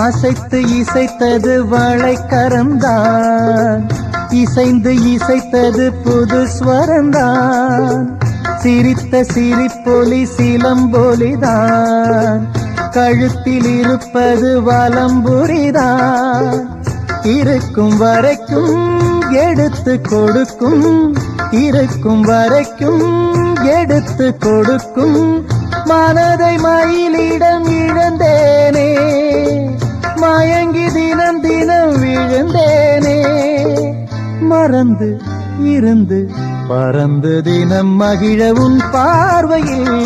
அசைத்து இசைத்தது வளைக்கரந்தான், இசைந்து இசைத்தது புது ஸ்வரந்தான். சிரித்த சிரிப்பொலி சிலம்பொலிதான், கழுத்தில் இருப்பது வலம்புரிதான். இருக்கும் வரைக்கும் எடுத்து கொடுக்கும், இருக்கும் வரைக்கும் எடுத்து கொடுக்கும். மனதை மயிலிடம் இழந்தேனே, மயங்கி தினம் தினம் விழுந்தேனே. மறந்து இருந்து பறந்து தினம் மகிழ உன் பார்வையில்